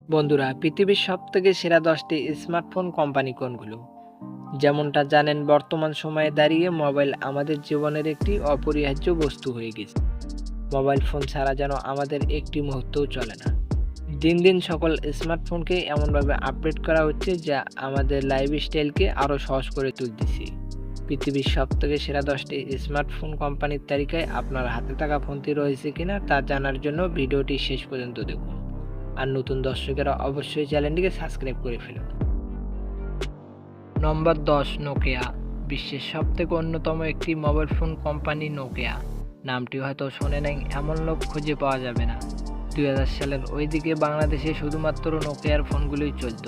বন্ধুরা, পৃথিবীর সবথেকে সেরা 10টি স্মার্টফোন কোম্পানি কোনগুলো? যেমনটা জানেন, বর্তমান সময়ে দাঁড়িয়ে মোবাইল আমাদের জীবনের একটি অপরিহার্য বস্তু হয়ে গেছে। মোবাইল ফোন ছাড়া যেন আমাদের একটি মুহূর্তও চলে না। দিন দিন সকল স্মার্টফোনকে এমনভাবে আপডেট করা হচ্ছে যা আমাদের লাইফস্টাইলকে আরও সহজ করে তুলতেছে। পৃথিবীর সবথেকে সেরা 10টি স্মার্টফোন কোম্পানির তালিকায় আপনার হাতে থাকা ফোনটি রয়েছে কিনা তা জানার জন্য ভিডিওটি শেষ পর্যন্ত দেখুন। আর নতুন দর্শকেরা অবশ্যই চ্যানেলটিকে সাবস্ক্রাইব করে ফেলুন। নম্বর 10, নোকিয়া। বিশ্বের সবথেকে অন্যতম একটি মোবাইল ফোন কোম্পানি নোকিয়া। নামটি হয়তো শোনে নাই এমন লোক খুঁজে পাওয়া যাবে না। 2000 সালের ওই দিকে বাংলাদেশে শুধুমাত্র নোকিয়ার ফোনগুলোই চলত।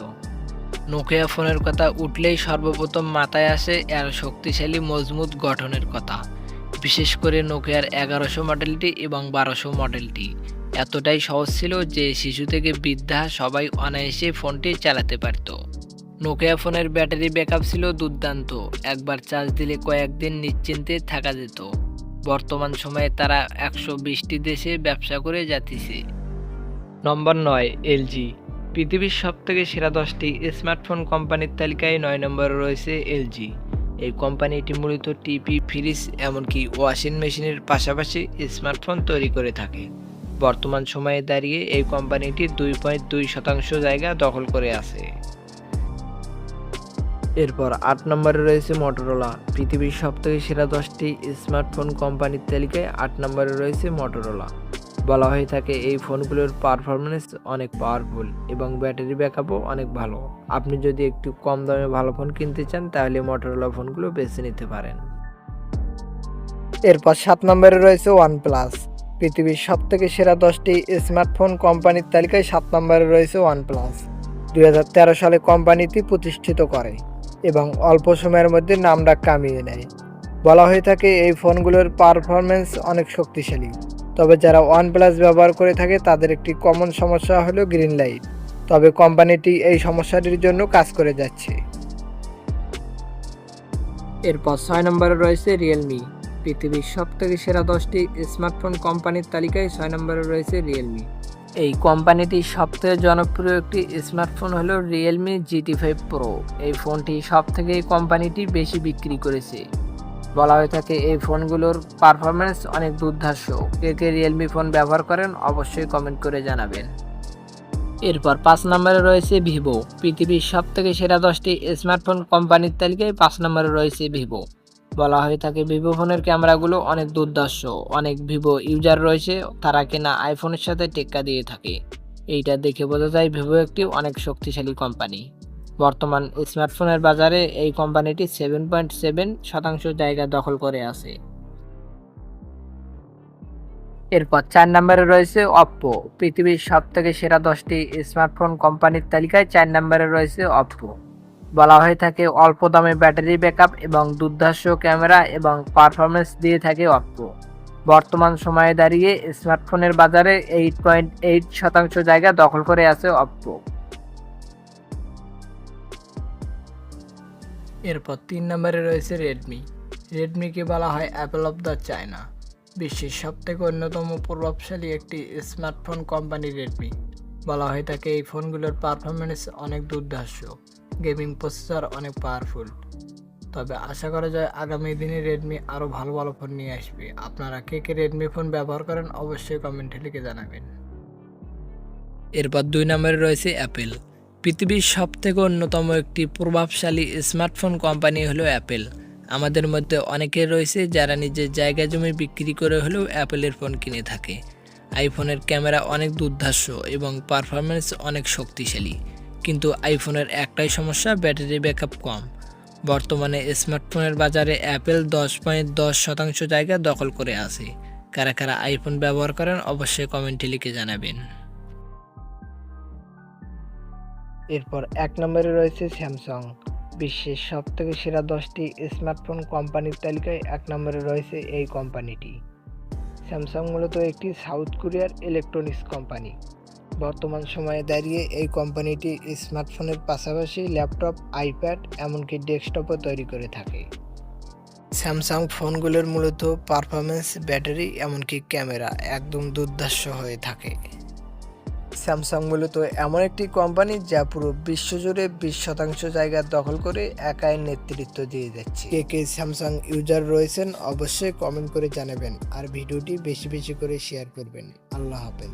নোকিয়া ফোনের কথা উঠলেই সর্বপ্রথম মাথায় আসে এর শক্তিশালী মজবুত গঠনের কথা। বিশেষ করে নোকিয়ার 1100 মডেলটি এবং 1200 মডেলটি এতটাই সহজ ছিল যে শিশু থেকে বৃদ্ধা সবাই অনায়াসে ফোনটি চালাতে পারত। নোকিয়া ফোনের ব্যাটারি ব্যাকআপ ছিল দুর্দান্ত, একবার চার্জ দিলে কয়েকদিন নিশ্চিন্তে থাকা যেত। বর্তমান সময়ে তারা 120টি দেশে ব্যবসা করে যাচ্ছে। নম্বর 9, এলজি। পৃথিবীর সবথেকে সেরা 10টি স্মার্টফোন কোম্পানির তালিকায় 9 নম্বরে রয়েছে এলজি। এই কোম্পানিটি মূলত টিভি, ফ্রিজ এমনকি ওয়াশিং মেশিনের পাশাপাশি স্মার্টফোন তৈরি করে থাকে। বর্তমান সময়ে দাঁড়িয়ে এই কোম্পানিটি 2.2% জায়গা দখল করে আছে। এরপর 8 নম্বরে রয়েছে মোটরোলা। পৃথিবীর সবথেকে সেরা 10টি স্মার্টফোন কোম্পানির তালিকায় 8 নম্বরে রয়েছে মোটরোলা। বলা হয়ে থাকে এই ফোনগুলোর পারফরমেন্স অনেক পাওয়ারফুল এবং ব্যাটারি ব্যাকআপও অনেক ভালো। আপনি যদি একটু কম দামে ভালো ফোন কিনতে চান তাহলে মোটরোলা ফোনগুলো বেছে নিতে পারেন। এরপর 7 নম্বরে রয়েছে ওয়ানপ্লাস। পৃথিবীর সবথেকে সেরা 10টি স্মার্টফোন কোম্পানির তালিকায় 7 নম্বরে রয়েছে ওয়ানপ্লাস। 2013 সালে কোম্পানিটি প্রতিষ্ঠিত করে এবং অল্প সময়ের মধ্যে নামডাক কামিয়ে নেয়। বলা হয়ে থাকে এই ফোনগুলোর পারফরমেন্স অনেক শক্তিশালী। তবে যারা ওয়ানপ্লাস ব্যবহার করে থাকে তাদের একটি কমন সমস্যা হলো গ্রিন লাইট। তবে কোম্পানিটি এই সমস্যাটির জন্য কাজ করে যাচ্ছে। এরপর 6 নম্বরে রয়েছে রিয়েলমি। পৃথিবীর সবথেকে সেরা 10টি স্মার্টফোন কোম্পানির তালিকায় 6 নম্বরে রয়েছে রিয়েলমি। এই কোম্পানিটির সবথেকে জনপ্রিয় একটি স্মার্টফোন হলো রিয়েলমি GT5 প্রো। এই ফোনটি সবথেকে কোম্পানিটি বেশি বিক্রি করেছে। বলা হয়ে থাকে এই ফোনগুলোর পারফরমেন্স অনেক দুর্ধর্ষ। কে কে রিয়েলমি ফোন ব্যবহার করেন অবশ্যই কমেন্ট করে জানাবেন। এরপর 5 নম্বরে রয়েছে ভিভো। পৃথিবীর সবথেকে সেরা 10টি স্মার্টফোন কোম্পানির তালিকায় 5 নম্বরে রয়েছে ভিভো। বলা হয়ে থাকে ভিভো ফোনের ক্যামেরাগুলো অনেক দুর্ধর্ষ। অনেক ভিভো ইউজার রয়েছে, তারা কিনা আইফোনের সাথে টেক্কা দিয়ে থাকে। এইটা দেখে বোঝা যায় ভিভো একটি অনেক শক্তিশালী কোম্পানি। বর্তমান স্মার্টফোনের বাজারে এই কোম্পানিটি 7.7% জায়গা দখল করে আছে। এরপর 4 নম্বরে রয়েছে অপ্পো। পৃথিবীর সবথেকে সেরা 10টি স্মার্টফোন কোম্পানির তালিকায় 4 নম্বরে রয়েছে অপ্পো। বলা হয়ে থাকে অল্প দামে ব্যাটারি ব্যাকআপ এবং দুর্ধর্ষ ক্যামেরা এবং পারফরমেন্স দিয়ে থাকে অপ্পো। বর্তমান সময়ে দাঁড়িয়ে স্মার্টফোনের বাজারে 8.8% জায়গা দখল করে আছে অপ্পো। এরপর 3 নম্বরে রয়েছে রেডমি। রেডমিকে বলা হয় অ্যাপল অফ দ্য চায়না। বিশ্বের সবথেকে অন্যতম প্রভাবশালী একটি স্মার্টফোন কোম্পানি রেডমি। বলা হয়ে থাকে এই ফোনগুলোর পারফরমেন্স অনেক দুর্ধর্ষ, গেমিং প্রসেসর অনেক পাওয়ারফুল। তবে আশা করা যায় আগামী দিনে রেডমি আরও ভালো ভালো ফোন নিয়ে আসবে। আপনারা কে কে রেডমি ফোন ব্যবহার করেন অবশ্যই কমেন্টে লিখে জানাবেন। এরপর 2 নম্বরে রয়েছে অ্যাপেল। পৃথিবীর সবথেকে অন্যতম একটি প্রভাবশালী স্মার্টফোন কোম্পানি হলো অ্যাপেল। আমাদের মধ্যে অনেকে রয়েছে যারা নিজের জায়গা জমি বিক্রি করে হলেও অ্যাপেলের ফোন কিনে থাকে। আইফোনের ক্যামেরা অনেক দুর্ধর্ষ এবং পারফরমেন্স অনেক শক্তিশালী, কিন্তু আইফোনের একটাই সমস্যা, ব্যাটারি ব্যাকআপ কম। বর্তমানে স্মার্টফোনের বাজারে অ্যাপেল 10.10% জায়গা দখল করে আছে। কারা কারা আইফোন ব্যবহার করেন অবশ্যই কমেন্টে লিখে জানাবেন। এরপর 1 নম্বরে রয়েছে স্যামসাং। বিশ্বের সবথেকে সেরা 10টি স্মার্টফোন কোম্পানির তালিকায় 1 নম্বরে রয়েছে এই কোম্পানিটি। স্যামসাং মূলত একটি সাউথ কোরিয়ার ইলেকট্রনিক্স কোম্পানি। বর্তমান সময়ে দাঁড়িয়ে এই কোম্পানিটি স্মার্টফোনের পাশাপাশি ল্যাপটপ, আইপ্যাড এমনকি ডেস্কটপও তৈরি করে থাকে। স্যামসাং ফোনগুলোর মূলত পারফরমেন্স, ব্যাটারি এমনকি ক্যামেরা একদম দুর্ধর্ষ হয়ে থাকে। স্যামসাং মূলত এমন একটি কোম্পানি যা পুরো বিশ্বজুড়ে 20% জায়গা দখল করে একাই নেতৃত্ব দিয়ে যাচ্ছে। কে কে স্যামসাং ইউজার রয়েছেন অবশ্যই কমেন্ট করে জানাবেন আর ভিডিওটি বেশি বেশি করে শেয়ার করবেন। আল্লাহ হাফেজ।